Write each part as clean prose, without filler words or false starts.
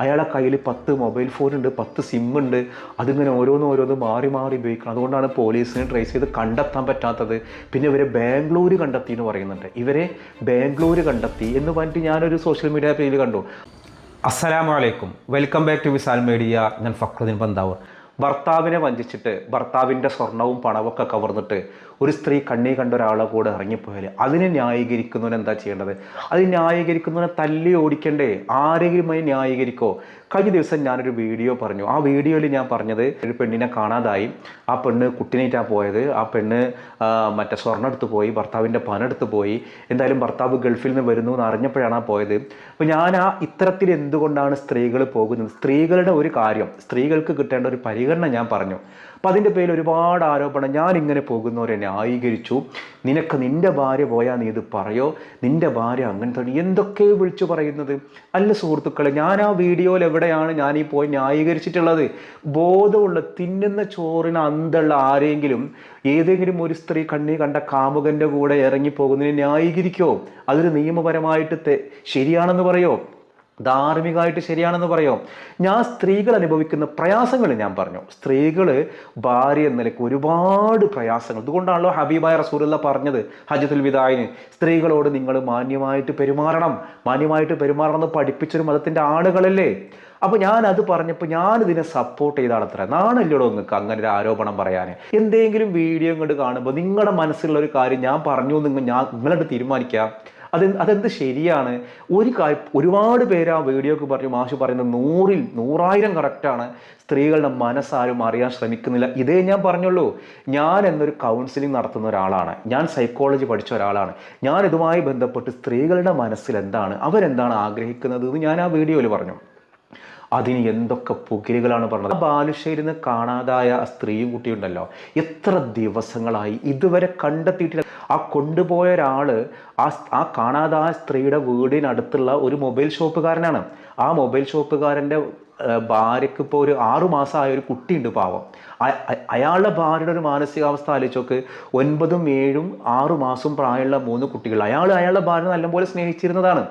അയാളെ കയ്യിൽ 10 മൊബൈൽ ഫോണുണ്ട്, 10 സിം ഉണ്ട്. അതിങ്ങനെ ഓരോന്ന് മാറി ഉപയോഗിക്കണം. അതുകൊണ്ടാണ് പോലീസിന് ട്രേസ് ചെയ്ത് കണ്ടെത്താൻ പറ്റാത്തത്. പിന്നെ ഇവരെ ബാംഗ്ലൂർ കണ്ടെത്തി എന്ന് പറയുന്നുണ്ട്. ഇവരെ ബാംഗ്ലൂർ കണ്ടെത്തി എന്ന് പറഞ്ഞിട്ട് ഞാനൊരു സോഷ്യൽ മീഡിയ പേജിൽ കണ്ടു. അസ്സലാമു അലൈക്കും, welcome back to Visal media. ഞാൻ ഫക്രുദ്ദീൻ പന്താവ്. ഭർത്താവിനെ വഞ്ചിച്ചിട്ട് ഭർത്താവിൻ്റെ സ്വർണവും പണമൊക്കെ കവർന്നിട്ട് ഒരു സ്ത്രീ കണ്ണീ കണ്ട ഒരാളെ കൂടെ ഇറങ്ങിപ്പോയാൽ അതിനെ ന്യായീകരിക്കുന്നവൻ എന്താ ചെയ്യേണ്ടത്? അത് ന്യായീകരിക്കുന്നവനെ തല്ലി ഓടിക്കണ്ടേ? ആരെങ്കിലും അതിനെ ന്യായീകരിക്കോ? കഴിഞ്ഞ ദിവസം ഞാനൊരു വീഡിയോ പറഞ്ഞു. ആ വീഡിയോയിൽ ഞാൻ പറഞ്ഞത്, ഒരു പെണ്ണിനെ കാണാതായി, ആ പെണ്ണ് കുട്ടിനേറ്റാണ് പോയത്, ആ പെണ്ണ് മറ്റേ സ്വർണ്ണം എടുത്ത് പോയി, ഭർത്താവിൻ്റെ പണം എടുത്ത് പോയി, എന്തായാലും ഭർത്താവ് ഗൾഫിൽ നിന്ന് വരുന്നു എന്ന് അറിഞ്ഞപ്പോഴാണ് ആ പോയത്. അപ്പോൾ ഞാൻ ഇത്തരത്തിൽ എന്തുകൊണ്ടാണ് സ്ത്രീകൾ പോകുന്നത്, സ്ത്രീകളുടെ ഒരു കാര്യം, സ്ത്രീകൾക്ക് കിട്ടേണ്ട ഒരു പരിഗണന ഞാൻ പറഞ്ഞു. അപ്പം അതിൻ്റെ പേരിൽ ഒരുപാട് ആരോപണം. ഞാനിങ്ങനെ പോകുന്നവരെ ന്യായീകരിച്ചു. നിനക്ക് നിൻ്റെ ഭാര്യ പോയാൽ നീ ഇത് പറയോ, നിൻ്റെ ഭാര്യ അങ്ങനത്തെ എന്തൊക്കെ വിളിച്ചു പറയുന്നത്? അല്ല സുഹൃത്തുക്കളെ, ഞാൻ ആ വീഡിയോയിൽ എവിടെയാണ് ഞാൻ ഈ പോയി ന്യായീകരിച്ചിട്ടുള്ളത്? ബോധമുള്ള തിന്നുന്ന ചോറിന് അന്തമുള്ള ആരെങ്കിലും ഏതെങ്കിലും ഒരു സ്ത്രീ കണ്ണി കണ്ട കാമുകൻ്റെ കൂടെ ഇറങ്ങിപ്പോകുന്നതിനെ ന്യായീകരിക്കോ? അതൊരു നിയമപരമായിട്ട് ശരിയാണെന്ന് പറയോ? ധാർമ്മികമായിട്ട് ശരിയാണെന്ന് പറയോ? ഞാൻ സ്ത്രീകൾ അനുഭവിക്കുന്ന പ്രയാസങ്ങൾ ഞാൻ പറഞ്ഞു. സ്ത്രീകൾ ഭാര്യ എന്ന നിലയ്ക്ക് ഒരുപാട് പ്രയാസങ്ങൾ. അതുകൊണ്ടാണല്ലോ ഹബീബായ റസൂലുള്ള പറഞ്ഞത് ഹജ്ജത്തുൽ വിദായിന്, സ്ത്രീകളോട് നിങ്ങൾ മാന്യമായിട്ട് പെരുമാറണം എന്ന് പഠിപ്പിച്ചൊരു മതത്തിൻ്റെ ആളുകളല്ലേ. അപ്പോൾ ഞാനത് പറഞ്ഞപ്പോൾ ഞാനിതിനെ സപ്പോർട്ട് ചെയ്താണ്. അത്ര നാണല്ലോടോ നിങ്ങൾക്ക് അങ്ങനെ ഒരു ആരോപണം പറയാൻ? എന്തെങ്കിലും വീഡിയോ ഇങ്ങോട്ട് കാണുമ്പോൾ നിങ്ങളുടെ മനസ്സിലുള്ള ഒരു കാര്യം ഞാൻ പറഞ്ഞു നിങ്ങളോട് തീരുമാനിക്കുക. അതെന്ത് ശരിയാണ്? ഒരുപാട് പേര് ആ വീഡിയോക്ക് പറഞ്ഞു, മാഷ് പറയുന്നത് 100,000 കറക്റ്റാണ്. സ്ത്രീകളുടെ മനസ്സാരും അറിയാൻ ശ്രമിക്കുന്നില്ല. ഇതേ ഞാൻ പറഞ്ഞുള്ളൂ. ഞാൻ എന്നൊരു കൗൺസിലിംഗ് നടത്തുന്ന ഒരാളാണ്, ഞാൻ സൈക്കോളജി പഠിച്ച ഒരാളാണ്. ഞാൻ ഇതുമായി ബന്ധപ്പെട്ട് സ്ത്രീകളുടെ മനസ്സിൽ എന്താണ്, അവരെന്താണ് ആഗ്രഹിക്കുന്നത് എന്ന് ഞാൻ ആ വീഡിയോയിൽ പറഞ്ഞു. അതിന് എന്തൊക്കെ പുകിലുകളാണ് പറഞ്ഞത്. ബാലുശ്ശേരിയിൽ നിന്ന് കാണാതായ ആ സ്ത്രീയും കുട്ടിയുണ്ടല്ലോ, എത്ര ദിവസങ്ങളായി ഇതുവരെ കണ്ടെത്തിയിട്ടില്ല. ആ കൊണ്ടുപോയ ഒരാൾ ആ കാണാതായ സ്ത്രീയുടെ വീടിനടുത്തുള്ള ഒരു മൊബൈൽ ഷോപ്പുകാരനാണ്. ആ മൊബൈൽ ഷോപ്പുകാരൻ്റെ ഭാര്യയ്ക്ക് ഇപ്പോൾ ഒരു 6 മാസമായ ഒരു കുട്ടിയുണ്ട്, പാവം. അയാളുടെ ഭാര്യയുടെ ഒരു മാനസികാവസ്ഥ ആലോചിച്ചോക്ക്. 9, 7, 6 മാസം പ്രായമുള്ള 3 കുട്ടികൾ. അയാളുടെ ഭാര്യ നല്ലപോലെ സ്നേഹിച്ചിരുന്നതാണ്.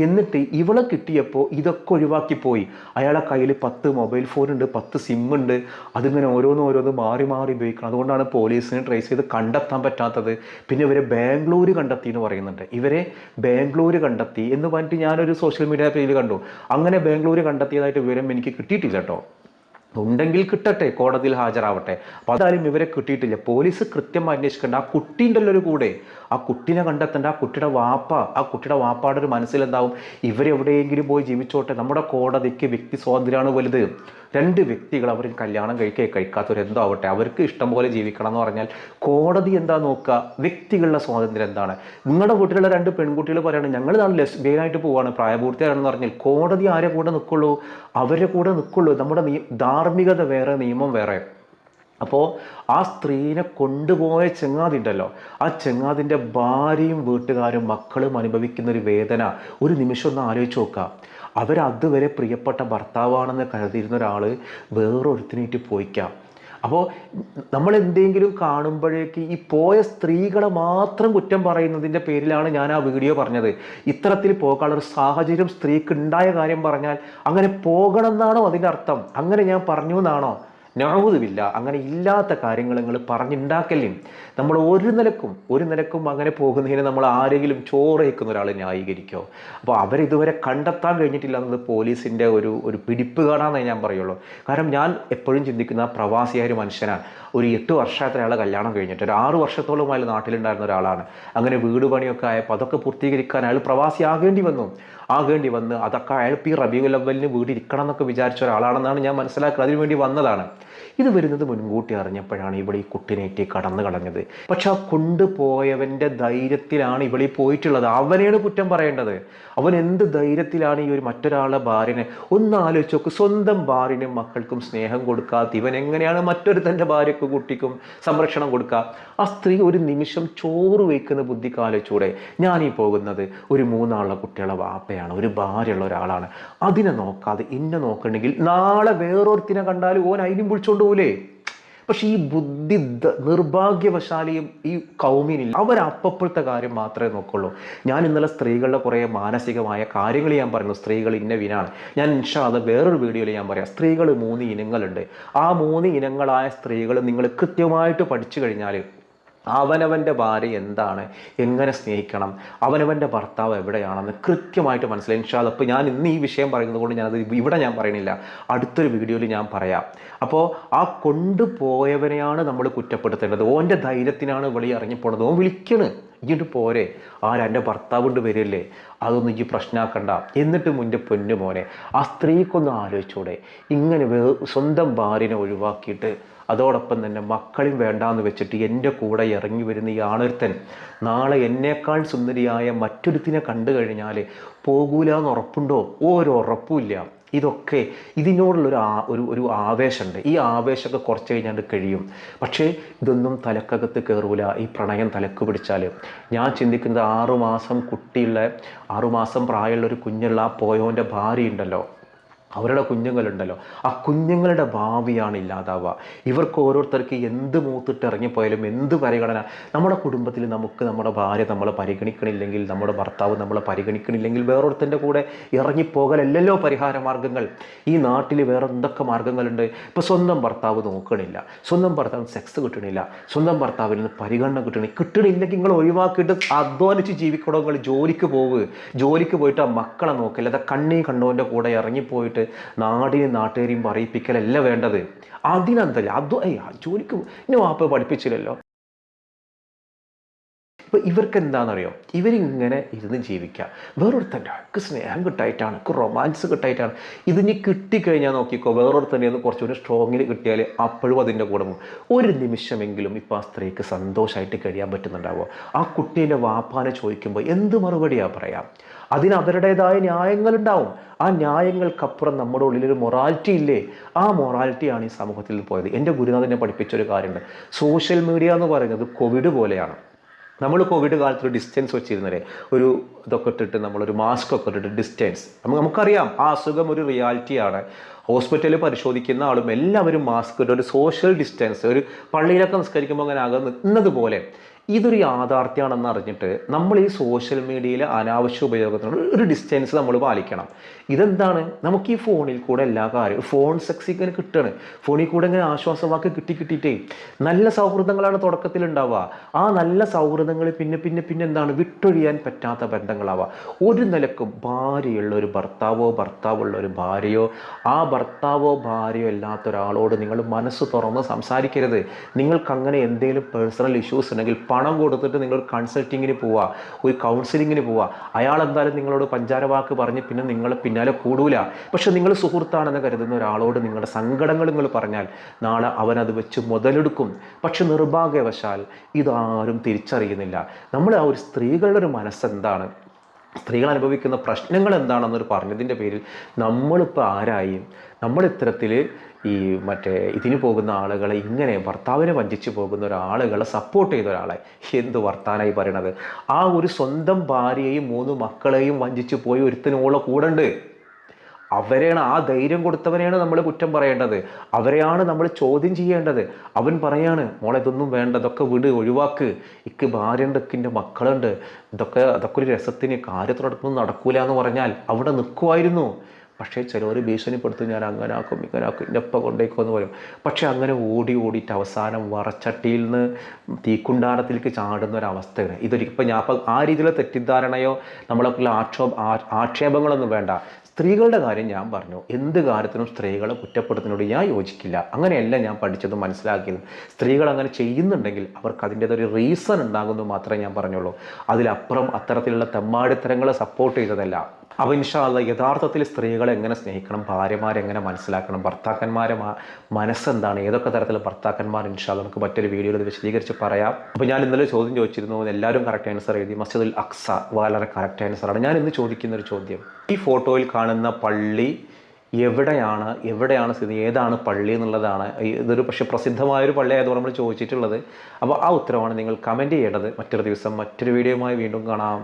എന്നിട്ട് ഇവളെ കിട്ടിയപ്പോൾ ഇതൊക്കെ ഒഴിവാക്കിപ്പോയി. അയാളുടെ കയ്യിൽ 10 മൊബൈൽ ഫോണുണ്ട്, 10 സിം ഉണ്ട്. അതിങ്ങനെ ഓരോന്ന് മാറി ഉപയോഗിക്കണം. അതുകൊണ്ടാണ് പോലീസിന് ട്രേസ് ചെയ്ത് കണ്ടെത്താൻ പറ്റാത്തത്. പിന്നെ ഇവരെ ബാംഗ്ലൂർ കണ്ടെത്തി എന്ന് പറയുന്നുണ്ട്. ഇവരെ ബാംഗ്ലൂർ കണ്ടെത്തി എന്ന് പറഞ്ഞിട്ട് ഞാനൊരു സോഷ്യൽ മീഡിയ പേജിൽ കണ്ടു. അങ്ങനെ ബാംഗ്ലൂർ കണ്ടെത്തിയതായിട്ട് വിവരം എനിക്ക് കിട്ടിയിട്ടില്ല കേട്ടോ. ഉണ്ടെങ്കിൽ കിട്ടട്ടെ, കോടതിയിൽ ഹാജരാവട്ടെ. അപ്പോൾ അതായാലും ഇവരെ കിട്ടിയിട്ടില്ല. പോലീസ് കൃത്യമായി അന്വേഷിക്കേണ്ട. ആ കുട്ടിയുണ്ടല്ലോ ഒരു കൂടെ, ആ കുട്ടീനെ കണ്ടെത്തേണ്ട. ആ കുട്ടിയുടെ വാപ്പാടെ ഒരു മനസ്സിലെന്താവും, ഇവരെവിടെയെങ്കിലും പോയി ജീവിച്ചോട്ടെ. നമ്മുടെ കോടതിക്ക് വ്യക്തി സ്വാതന്ത്ര്യമാണ് വലുത്. 2 വ്യക്തികൾ അവർ കല്യാണം കഴിക്കാത്തവരെന്തോ ആവട്ടെ, അവർക്ക് ഇഷ്ടം പോലെ ജീവിക്കണം എന്ന് പറഞ്ഞാൽ കോടതി എന്താ നോക്കുക? വ്യക്തികളുടെ സ്വാതന്ത്ര്യം എന്താണ്? നിങ്ങളുടെ വീട്ടിലുള്ള 2 പെൺകുട്ടികൾ പറയുകയാണ് ഞങ്ങൾ നാളെ ലെസ്ബിയനായിട്ട് പോവാണ്, പ്രായപൂർത്തിയാണെന്ന് പറഞ്ഞാൽ കോടതി ആരെ കൂടെ നിൽക്കുള്ളൂ? അവരെ കൂടെ നിൽക്കുള്ളൂ. നമ്മുടെ ധാർമ്മികത വേറെ, നിയമം വേറെ. അപ്പോൾ ആ സ്ത്രീനെ കൊണ്ടുപോയ ചെങ്ങാതി ഉണ്ടല്ലോ, ആ ചെങ്ങാതിൻ്റെ ഭാര്യയും വീട്ടുകാരും മക്കളും അനുഭവിക്കുന്ന ഒരു വേദന ഒരു നിമിഷം ഒന്ന് ആലോചിച്ച് നോക്കുക. അവരതുവരെ പ്രിയപ്പെട്ട ഭർത്താവാണെന്ന് കരുതിയിരുന്ന ഒരാൾ വേറൊരുത്തിനേറ്റ് പോയിക്കാം. അപ്പോൾ നമ്മൾ എന്തെങ്കിലും കാണുമ്പോഴേക്ക് ഈ പോയ സ്ത്രീകളെ മാത്രം കുറ്റം പറയുന്നതിൻ്റെ പേരിലാണ് ഞാൻ ആ വീഡിയോ പറഞ്ഞത്. ഇത്തരത്തിൽ പോകാനുള്ളൊരു സാഹചര്യം സ്ത്രീക്ക് ഉണ്ടായ കാര്യം പറഞ്ഞാൽ അങ്ങനെ പോകണം എന്നാണോ അതിൻ്റെ അർത്ഥം? അങ്ങനെ ഞാൻ പറഞ്ഞു എന്നാണോ? നഅൂദുബില്ലാ. അങ്ങനെ ഇല്ലാത്ത കാര്യങ്ങൾ നിങ്ങൾ പറഞ്ഞുണ്ടാക്കല്ലേ. നമ്മൾ ഒരു നിലക്കും അങ്ങനെ പോകുന്നതിന് നമ്മൾ ആരെങ്കിലും ചോറ് വയ്ക്കുന്ന ഒരാൾ ന്യായീകരിക്കോ? അപ്പോൾ അവരിതുവരെ കണ്ടെത്താൻ കഴിഞ്ഞിട്ടില്ല എന്നത് പോലീസിൻ്റെ ഒരു പിടിപ്പുകാരാണെന്നേ ഞാൻ പറയുള്ളൂ. കാരണം ഞാൻ എപ്പോഴും ചിന്തിക്കുന്ന പ്രവാസിയായ ഒരു മനുഷ്യനാണ്. ഒരു 8 വർഷമായിട്ട് അയാളെ കല്യാണം കഴിഞ്ഞിട്ട് ഒരു 6 വർഷത്തോളം അയാൾ നാട്ടിലുണ്ടായിരുന്ന ഒരാളാണ്. അങ്ങനെ വീട് പണിയൊക്കെ ആയപ്പോൾ അതൊക്കെ പൂർത്തീകരിക്കാൻ അയാൾ പ്രവാസി ആകേണ്ടി വന്ന് അതൊക്കെ അയാൾ ഈ റബീഉൽ അവ്വലിന് വീടിരിക്കണം എന്നൊക്കെ വിചാരിച്ച ഒരാളാണെന്നാണ് ഞാൻ മനസ്സിലാക്കുന്നത്. അതിനുവേണ്ടി വന്നതാണ്. ഇത് വരുന്നത് മുൻകൂട്ടി അറിഞ്ഞപ്പോഴാണ് ഇവിടെ ഈ കുട്ടിനേറ്റി കടന്നു കളഞ്ഞത്. പക്ഷെ ആ കൊണ്ടുപോയവൻ്റെ ധൈര്യത്തിലാണ് ഇവിടെ പോയിട്ടുള്ളത്. അവനെയാണ് കുറ്റം പറയേണ്ടത്. അവൻ എന്ത് ധൈര്യത്തിലാണ് ഈ ഒരു മറ്റൊരാളുടെ ഭാര്യനെ ഒന്ന് ആലോചിച്ച് നോക്ക്. സ്വന്തം ഭാര്യനും മക്കൾക്കും സ്നേഹം കൊടുക്കാത്ത ഇവൻ എങ്ങനെയാണ് മറ്റൊരു തൻ്റെ ഭാര്യക്കും കുട്ടിക്കും സംരക്ഷണം കൊടുക്കുക? ആ സ്ത്രീ ഒരു നിമിഷം ചോറ് വയ്ക്കുന്ന ബുദ്ധിക്ക് ആലോചിച്ചൂടെ? ഞാനീ പോകുന്നത് ഒരു 3 ആളുടെ കുട്ടികളെ വാപ്പയാണ്, ഒരു ഭാര്യയുള്ള ഒരാളാണ്. അതിനെ നോക്കാതെ ഇന്നെ നോക്കണമെങ്കിൽ നാളെ വേറൊരുത്തിനെ കണ്ടാൽ ഓൻ അതിനും വിളിച്ചോണ്ട് പോലേ. പക്ഷേ ഈ ബുദ്ധി നിർഭാഗ്യവശാലിയും ഈ കൗമിനില്ല. അവരപ്പോഴത്തെ കാര്യം മാത്രമേ നോക്കുള്ളൂ. ഞാൻ ഇന്നലെ സ്ത്രീകളുടെ കുറേ മാനസികമായ കാര്യങ്ങൾ ഞാൻ പറഞ്ഞു, സ്ത്രീകൾ ഇന്ന വിനാണ്. ഞാൻ ഇൻഷാ അല്ലാഹ് വേറൊരു വീഡിയോയിൽ ഞാൻ പറയാം. സ്ത്രീകൾ 3 ഇനങ്ങളുണ്ട്. ആ 3 ഇനങ്ങളായ സ്ത്രീകൾ നിങ്ങൾ കൃത്യമായിട്ട് പഠിച്ചു കഴിഞ്ഞാൽ അവനവൻ്റെ ഭാര്യ എന്താണ്, എങ്ങനെ സ്നേഹിക്കണം, അവനവൻ്റെ ഭർത്താവ് എവിടെയാണെന്ന് കൃത്യമായിട്ട് മനസ്സിലായി. ഇൻഷാ അല്ലാഹ് ഇപ്പോൾ ഞാൻ ഇന്ന് ഈ വിഷയം പറയുന്നത് കൊണ്ട് ഞാനത് ഇവിടെ ഞാൻ പറയണില്ല, അടുത്തൊരു വീഡിയോയിൽ ഞാൻ പറയാം. അപ്പോൾ ആ കൊണ്ടുപോയവനെയാണ് നമ്മൾ കുറ്റപ്പെടുത്തേണ്ടത്. ഓൻ്റെ ധൈര്യത്തിനാണ് വിളി ഇറങ്ങിപ്പോണത്. ഓൻ വിളിക്കണ്, ഇങ്ങോട്ട് പോരെ, എൻ്റെ ഭർത്താവ് കൊണ്ട് വരില്ലേ, അതൊന്നും ഈ പ്രശ്നമാക്കണ്ട. എന്നിട്ട് മുൻ്റെ പൊന്നു മോനെ, ആ സ്ത്രീക്കൊന്ന് ആലോചിച്ചൂടെ, ഇങ്ങനെ സ്വന്തം ഭാര്യനെ ഒഴിവാക്കിയിട്ട് അതോടൊപ്പം തന്നെ മക്കളും വേണ്ടാന്ന് വെച്ചിട്ട് എൻ്റെ കൂടെ ഇറങ്ങി വരുന്ന ഈ ആണൊരുത്തൻ നാളെ എന്നേക്കാൾ സുന്ദരിയായ മറ്റൊരുത്തിനെ കണ്ടു കഴിഞ്ഞാൽ പോകൂല എന്ന് ഉറപ്പുണ്ടോ? ഒരു ഉറപ്പുമില്ല. ഇതൊക്കെ ഇതിനോടുള്ളൊരു ആവേശമുണ്ട്. ഈ ആവേശമൊക്കെ കുറച്ച് കഴിഞ്ഞാൽ കഴിയും. പക്ഷേ ഇതൊന്നും തലക്കകത്ത് കയറൂല. ഈ പ്രണയം തലക്ക് പിടിച്ചാൽ ഞാൻ ചിന്തിക്കുന്നത് 6 മാസം കുട്ടിയുള്ള 6 മാസം പ്രായമുള്ള ഒരു കുഞ്ഞുള്ള ആ പോയോൻ്റെ ഭാര്യ ഉണ്ടല്ലോ, അവരുടെ കുഞ്ഞുങ്ങളുണ്ടല്ലോ, ആ കുഞ്ഞുങ്ങളുടെ ഭാവിയാണ് ഇല്ലാതാവുക. ഇവർക്ക് ഓരോരുത്തർക്ക് എന്ത് മൂത്തിട്ട് ഇറങ്ങിപ്പോയാലും എന്ത് പരിഗണന, നമ്മുടെ കുടുംബത്തിൽ നമുക്ക് നമ്മുടെ ഭാര്യ നമ്മളെ പരിഗണിക്കണില്ലെങ്കിൽ, നമ്മുടെ ഭർത്താവ് നമ്മളെ പരിഗണിക്കണില്ലെങ്കിൽ വേറൊരുത്തൻ്റെ കൂടെ ഇറങ്ങിപ്പോകലല്ലല്ലോ പരിഹാര മാർഗ്ഗങ്ങൾ. ഈ നാട്ടിൽ വേറെ എന്തൊക്കെ മാർഗ്ഗങ്ങളുണ്ട്. ഇപ്പോൾ സ്വന്തം ഭർത്താവ് നോക്കണില്ല, സ്വന്തം ഭർത്താവിന് സെക്സ് കിട്ടണില്ല, സ്വന്തം ഭർത്താവിൽ നിന്ന് പരിഗണന കിട്ടണില്ലെങ്കിൽ നിങ്ങൾ ഒഴിവാക്കിയിട്ട് അധ്വാനിച്ച് ജീവിക്കണോ? നിങ്ങൾ ജോലിക്ക് ജോലിക്ക് പോയിട്ട് ആ മക്കളെ നോക്കില്ല, അത് കണ്ടോൻ്റെ കൂടെ ഇറങ്ങിപ്പോയിട്ട് നാടിനെയും നാട്ടുകാരെയും പറയിപ്പിക്കലല്ല വേണ്ടത്. അതിനെന്തല്ല ജോലിക്ക് ഇനി വാപ്പ പഠിപ്പിച്ചില്ലല്ലോ. ഇപ്പോൾ ഇവർക്ക് എന്താണെന്നറിയോ, ഇവരിങ്ങനെ ഇരുന്ന് ജീവിക്കുക. വേറൊരുത്തൻ്റെ എനിക്ക് സ്നേഹം കിട്ടായിട്ടാണ്, എനിക്ക് റൊമാൻസ് കിട്ടായിട്ടാണ്. ഇതിനി കിട്ടിക്കഴിഞ്ഞാൽ നോക്കിക്കോ, വേറൊരുത്തൻ്റെ ഒന്ന് കുറച്ചുകൂടി സ്ട്രോങ്ങിൽ കിട്ടിയാൽ അപ്പോഴും അതിൻ്റെ കൂടെ പോകും. ഒരു നിമിഷമെങ്കിലും ഇപ്പോൾ ആ സ്ത്രീക്ക് സന്തോഷമായിട്ട് കഴിയാൻ പറ്റുന്നുണ്ടാവുമോ? ആ കുട്ടീൻ്റെ വാപ്പാനെ ചോദിക്കുമ്പോൾ എന്ത് മറുപടിയാണ് പറയാം? അതിന് അവരുടേതായ ന്യായങ്ങളുണ്ടാവും. ആ ന്യായങ്ങൾക്കപ്പുറം നമ്മുടെ ഉള്ളിലൊരു മൊറാലിറ്റി ഇല്ലേ? ആ മൊറാലിറ്റിയാണ് ഈ സമൂഹത്തിൽ പോയത്. എൻ്റെ ഗുരുനാഥനെ പഠിപ്പിച്ചൊരു കാര്യമുണ്ട്, സോഷ്യൽ മീഡിയ എന്ന് പറയുന്നത് കോവിഡ് പോലെയാണ്. നമ്മൾ കോവിഡ് കാലത്തൊരു ഡിസ്റ്റൻസ് വെച്ചിരുന്നല്ലേ, ഒരു ഇതൊക്കെ ഇട്ടിട്ട് നമ്മളൊരു മാസ്ക് ഒക്കെ ഇട്ടിട്ട് ഡിസ്റ്റൻസ്, നമുക്കറിയാം ആ അസുഖം ഒരു റിയാലിറ്റിയാണ്. ഹോസ്പിറ്റലിൽ പരിശോധിക്കുന്ന ആളും എല്ലാവരും മാസ്ക് ഇട്ട് ഒരു സോഷ്യൽ ഡിസ്റ്റൻസ്, ഒരു പള്ളിയിലൊക്കെ നിസ്കരിക്കുമ്പോൾ അങ്ങനെ അകന്നതുപോലെ ഇതൊരു യാഥാർത്ഥ്യമാണെന്ന് അറിഞ്ഞിട്ട് നമ്മൾ ഈ സോഷ്യൽ മീഡിയയിലെ അനാവശ്യ ഉപയോഗത്തിനോട് ഒരു ഡിസ്റ്റൻസ് നമ്മൾ പാലിക്കണം. ഇതെന്താണ്, നമുക്ക് ഈ ഫോണിൽ കൂടെ എല്ലാ കാര്യവും ഫോൺ സെക്സ് ഇങ്ങനെ കിട്ടുകയാണ്. ഫോണിൽ കൂടെ ഇങ്ങനെ ആശ്വാസവാക്ക് കിട്ടിയിട്ടേ നല്ല സൗഹൃദങ്ങളാണ് തുടക്കത്തിൽ ഉണ്ടാവുക. ആ നല്ല സൗഹൃദങ്ങൾ പിന്നെ എന്താണ്, വിട്ടൊഴിയാൻ പറ്റാത്ത ബന്ധങ്ങളാവുക. ഒരു നിലക്കും ഭാര്യയുള്ള ഒരു ഭർത്താവുള്ള ഒരു ഭാര്യയോ ആ ഭർത്താവോ ഭാര്യയോ അല്ലാത്ത ഒരാളോട് നിങ്ങൾ മനസ്സ് തുറന്ന് സംസാരിക്കരുത്. നിങ്ങൾക്ക് അങ്ങനെ എന്തെങ്കിലും പേഴ്സണൽ ഇഷ്യൂസ് ഉണ്ടെങ്കിൽ പണം കൊടുത്തിട്ട് നിങ്ങൾ കൺസൾട്ടിങ്ങിന് പോവുക, ഒരു കൗൺസിലിങ്ങിന് പോവുക. അയാൾ എന്തായാലും നിങ്ങളോട് പഞ്ചാര വാക്ക് പറഞ്ഞ് പിന്നെ നിങ്ങളെ പിന്നാലെ കൂടൂല. പക്ഷെ നിങ്ങൾ സുഹൃത്താണെന്ന് കരുതുന്ന ഒരാളോട് നിങ്ങളുടെ സങ്കടങ്ങൾ നിങ്ങൾ പറഞ്ഞാൽ നാളെ അവനത് വെച്ച് മുതലെടുക്കും. പക്ഷെ നിർഭാഗ്യവശാൽ ഇതാരും തിരിച്ചറിയുന്നില്ല. നമ്മൾ ആ ഒരു സ്ത്രീകളുടെ ഒരു മനസ്സെന്താണ്, സ്ത്രീകൾ അനുഭവിക്കുന്ന പ്രശ്നങ്ങൾ എന്താണെന്നൊരു പറഞ്ഞതിൻ്റെ പേരിൽ നമ്മളിപ്പോൾ ആരായി? നമ്മൾ ഇത്തരത്തിൽ ഈ ഇതിന് പോകുന്ന ആളുകളെ, ഇങ്ങനെ ഭർത്താവിനെ വഞ്ചിച്ച് പോകുന്ന ഒരാളുകളെ സപ്പോർട്ട് ചെയ്ത ഒരാളെ എന്ത് വർത്താനായി പറയണത്? ആ ഒരു സ്വന്തം ഭാര്യയെയും 3 മക്കളെയും വഞ്ചിച്ച് പോയി ഒരുത്തനോളം കൂടണ്ട്. അവരെയാണ്, ആ ധൈര്യം കൊടുത്തവരെയാണ് നമ്മൾ കുറ്റം പറയേണ്ടത്. അവരെയാണ് നമ്മൾ ചോദ്യം ചെയ്യേണ്ടത്. അവൻ പറയാണ്, മോളെ ഇതൊന്നും വേണ്ട, ഇതൊക്കെ വിട്, ഒഴിവാക്ക്, ഇക്ക് ഭാര്യയുണ്ട്, ഇക്കിൻ്റെ മക്കളുണ്ട്, അതൊക്കെ ഒരു രസത്തിന് കാര്യത്തിനടുത്തൊന്നും നടക്കൂല എന്ന് പറഞ്ഞാൽ അവിടെ നിൽക്കുമായിരുന്നു. പക്ഷേ ചിലവർ ഭീഷണിപ്പെടുത്തും, ഞാൻ അങ്ങനെ ആക്കും ഇങ്ങനാക്കും, എൻ്റെ ഒപ്പം കൊണ്ടേക്കുമെന്ന് പറയും. പക്ഷെ അങ്ങനെ ഓടിയിട്ട് അവസാനം വറച്ചട്ടിയിൽ നിന്ന് തീക്കുണ്ടാരത്തിലേക്ക് ചാടുന്ന ഒരവസ്ഥയാണ് ഇപ്പം ആ രീതിയിലുള്ള തെറ്റിദ്ധാരണയോ നമ്മളൊക്കെയുള്ള ആക്ഷേപങ്ങളൊന്നും വേണ്ട. സ്ത്രീകളുടെ കാര്യം ഞാൻ പറഞ്ഞു, എന്ത് കാര്യത്തിനും സ്ത്രീകളെ കുറ്റപ്പെടുത്തുന്നതിനോട് ഞാൻ യോജിക്കില്ല. അങ്ങനെയല്ല ഞാൻ പഠിച്ചതും മനസ്സിലാക്കിയതും. സ്ത്രീകൾ അങ്ങനെ ചെയ്യുന്നുണ്ടെങ്കിൽ അവർക്ക് അതിൻ്റേതൊരു റീസൺ ഉണ്ടാകുമെന്ന് മാത്രമേ ഞാൻ പറഞ്ഞുള്ളൂ. അതിലപ്പുറം അത്തരത്തിലുള്ള തെമ്മാടിത്തരങ്ങളെ സപ്പോർട്ട് ചെയ്തതല്ല. അപ്പോൾ ഇൻഷാ അല്ലാഹ് യഥാർത്ഥത്തിൽ സ്ത്രീകളെ എങ്ങനെ സ്നേഹിക്കണം, ഭാര്യമാരെങ്ങനെ മനസ്സിലാക്കണം, ഭർത്താക്കന്മാരെ മനസ്സെന്താണ്, ഏതൊക്കെ തരത്തിലുള്ള ഭർത്താക്കന്മാർ, ഇൻഷാ അല്ലാഹ് നമുക്ക് മറ്റൊരു വീഡിയോയിൽ ഇത് വിശദീകരിച്ച് പറയാം. അപ്പോൾ ഞാൻ ഇന്നലെ ചോദ്യം ചോദിച്ചിരുന്നു, എല്ലാവരും കറക്റ്റ് ആൻസർ എഴുതി. മസ്ജിദുൽ അഖ്സ വളരെ കറക്റ്റ് ആൻസറാണ്. ഞാൻ ഇന്ന് ചോദിക്കുന്നൊരു ചോദ്യം, ഈ ഫോട്ടോയിൽ കാണുന്ന പള്ളി എവിടെയാണ് സ്ഥിതി, ഏതാണ് പള്ളി എന്നുള്ളതാണ്. ഇതൊരു പക്ഷേ പ്രസിദ്ധമായൊരു പള്ളി ആയതുകൊണ്ട് നമ്മൾ ചോദിച്ചിട്ടുള്ളത്. അപ്പോൾ ആ ഉത്തരവാണ് നിങ്ങൾ കമൻറ്റ് ചെയ്യേണ്ടത്. മറ്റൊരു ദിവസം മറ്റൊരു വീഡിയോയുമായി വീണ്ടും കാണാം.